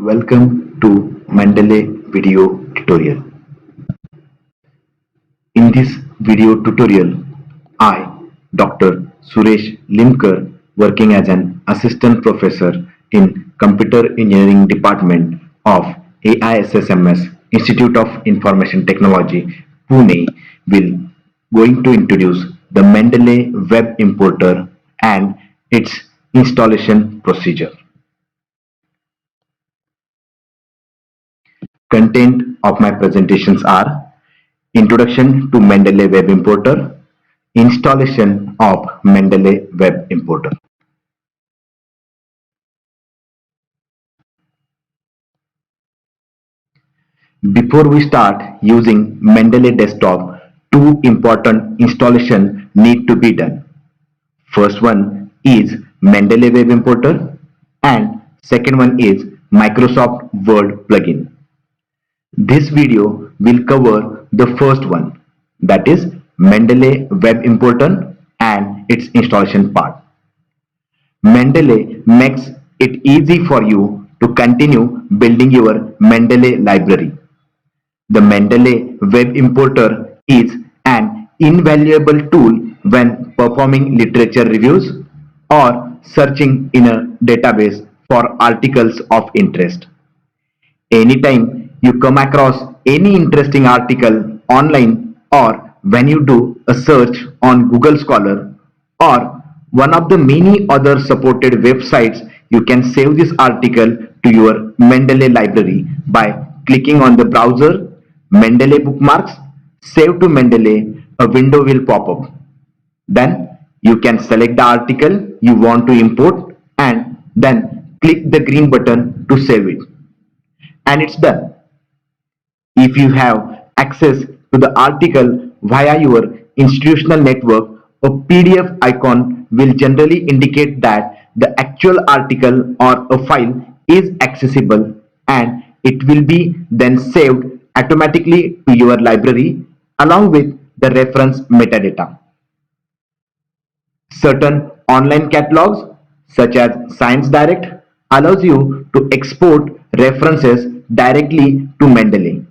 Welcome to Mendeley video tutorial. In this video tutorial, I, Dr. Suresh Limkar, working as an assistant professor in Computer Engineering Department of AISSMS Institute of Information Technology, Pune, will going to introduce the Mendeley web importer and its installation procedure. Content of my presentations are Introduction to Mendeley Web Importer, Installation of Mendeley Web Importer. Before we start using Mendeley Desktop, two important installation need to be done. First one is Mendeley Web Importer and second one is Microsoft Word plugin. This video will cover the first one, that is Mendeley Web Importer and its installation part. Mendeley makes it easy for you to continue building your Mendeley library. The Mendeley Web Importer is an invaluable tool when performing literature reviews or searching in a database for articles of interest. Anytime you come across any interesting article online or when you do a search on Google Scholar or one of the many other supported websites, you can save this article to your Mendeley library by clicking on the browser, Mendeley bookmarks, save to Mendeley, a window will pop up. Then you can select the article you want to import and then click the green button to save it. And it's done. If you have access to the article via your institutional network, a PDF icon will generally indicate that the actual article or a file is accessible and it will be then saved automatically to your library along with the reference metadata. Certain online catalogs such as Science Direct allows you to export references directly to Mendeley.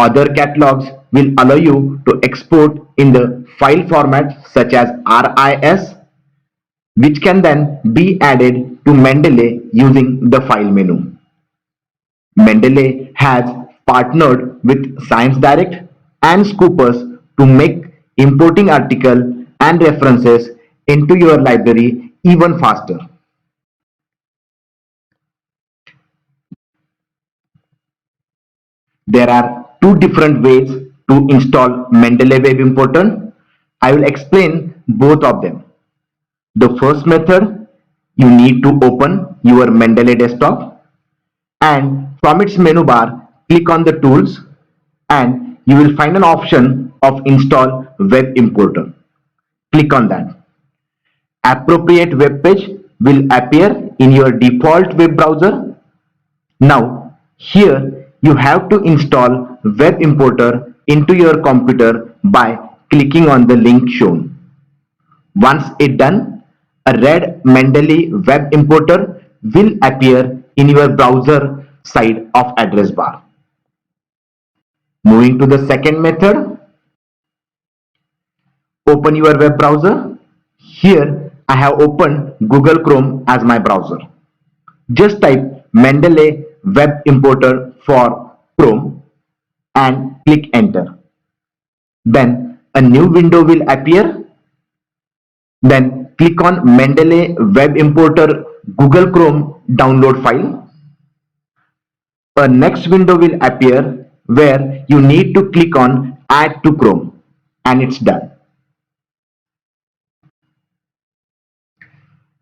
Other catalogs will allow you to export in the file format such as RIS, which can then be added to Mendeley using the file menu. Mendeley has partnered with Science Direct and Scoopus to make importing article and references into your library even faster. There are two different ways to install Mendeley Web Importer. I will explain both of them. The first method, you need to open your Mendeley desktop and from its menu bar, click on the tools and you will find an option of install web importer. Click on that. Appropriate web page will appear in your default web browser. Now, here you have to install web importer into your computer by clicking on the link shown. Once it's done, a red Mendeley web importer will appear in your browser side of address bar. Moving to the second method, open your web browser. Here I have opened Google Chrome as my browser. Just type Mendeley web importer for Chrome and click enter. Then a new window will appear. Then click on Mendeley web importer Google Chrome download file. A next window will appear where you need to click on add to Chrome and it's done.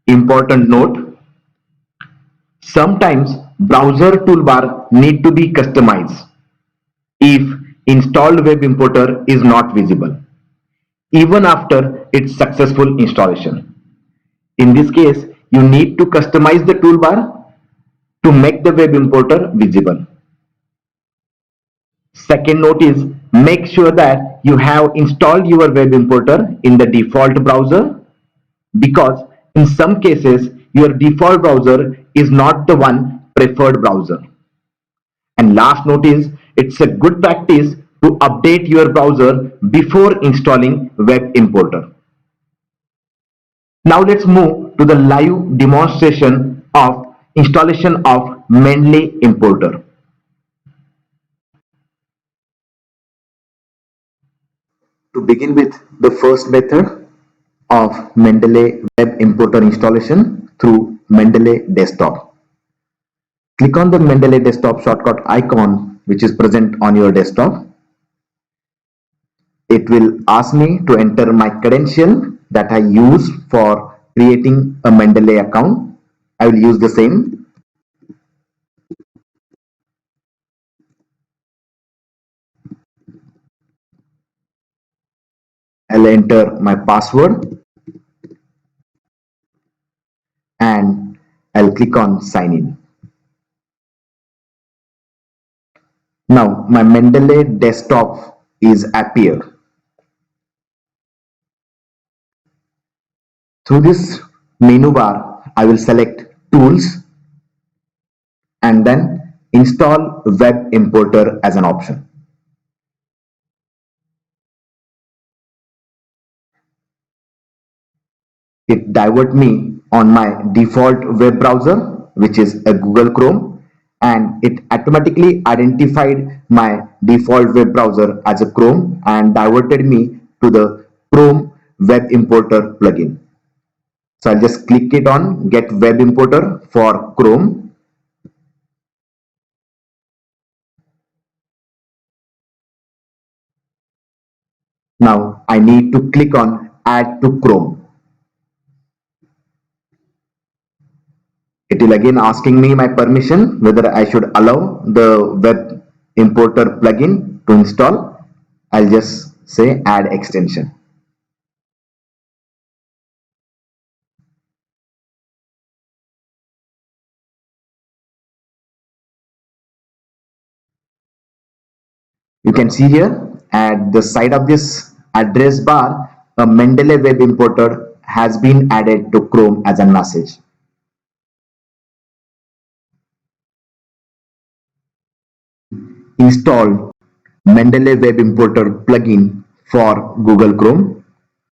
Important note, sometimes browser toolbar need to be customized if installed web importer is not visible, even after its successful installation. In this case, you need to customize the toolbar to make the web importer visible. Second note is, make sure that you have installed your web importer in the default browser, because in some cases your default browser is not the one preferred browser. And last note is, it's a good practice to update your browser before installing web importer. Now let's move to the live demonstration of installation of Mendeley importer. To begin with the first method of Mendeley web importer installation through Mendeley desktop. Click on the Mendeley desktop shortcut icon which is present on your desktop. It will ask me to enter my credential that I use for creating a Mendeley account. I will use the same. I'll enter my password and I'll click on sign in. Now my Mendeley desktop is appeared. Through this menu bar, I will select Tools and then Install Web Importer as an option. It divert me on my default web browser, which is a Google Chrome, and it automatically identified my default web browser as a Chrome and diverted me to the Chrome Web Importer plugin. So I'll just click it on Get Web Importer for Chrome. Now I need to click on Add to Chrome. It will again asking me my permission whether I should allow the web importer plugin to install. I'll just say add extension. You can see here at the side of this address bar, a Mendeley web importer has been added to Chrome as a message. Install Mendeley web importer plugin for Google Chrome,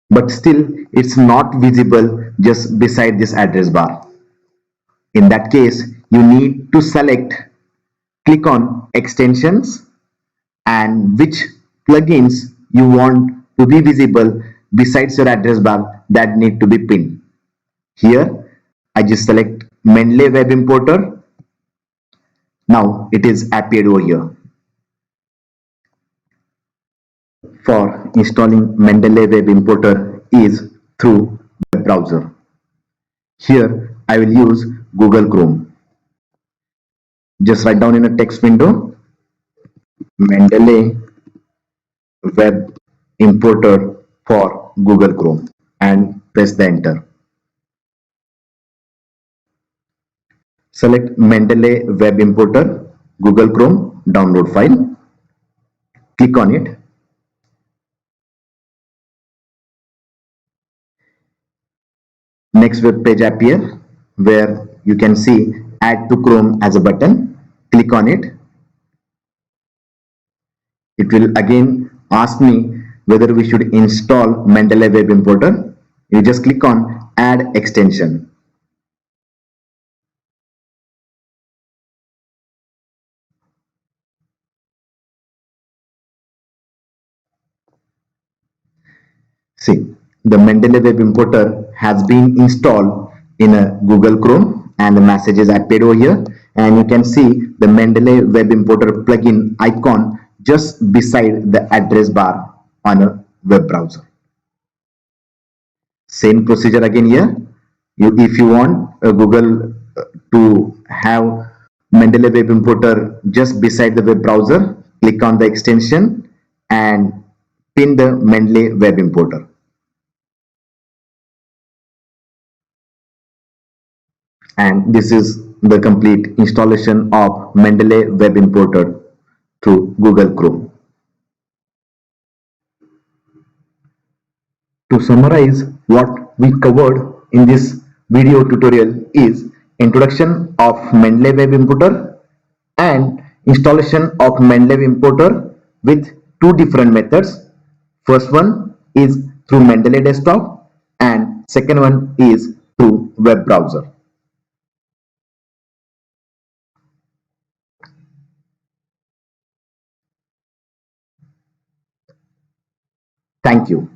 but still it's not visible just beside this address bar. In that case, you need to click on extensions and which plugins you want to be visible besides your address bar that need to be pinned. Here I just select Mendeley web importer. Now it is appeared over here. For installing Mendeley web importer is through web browser. Here I will use Google Chrome. Just write down in a text window Mendeley web importer for Google Chrome and press the enter. Select Mendeley web importer, Google Chrome download file. Click on it. Next web page appear where you can see add to Chrome as a button. Click on it. It will again ask me whether we should install Mendeley web importer. You just click on add extension. See, the Mendeley web importer has been installed in a Google Chrome and the messages appeared over here, and you can see the Mendeley web importer plugin icon just beside the address bar on a web browser. Same procedure again here. If you want Google to have Mendeley web importer just beside the web browser, click on the extension and pin the Mendeley web importer. And this is the complete installation of Mendeley web importer through Google Chrome. To summarize what we covered in this video tutorial is introduction of Mendeley Web Importer and installation of Mendeley Web Importer with two different methods. First one is through Mendeley Desktop and second one is through web browser. Thank you.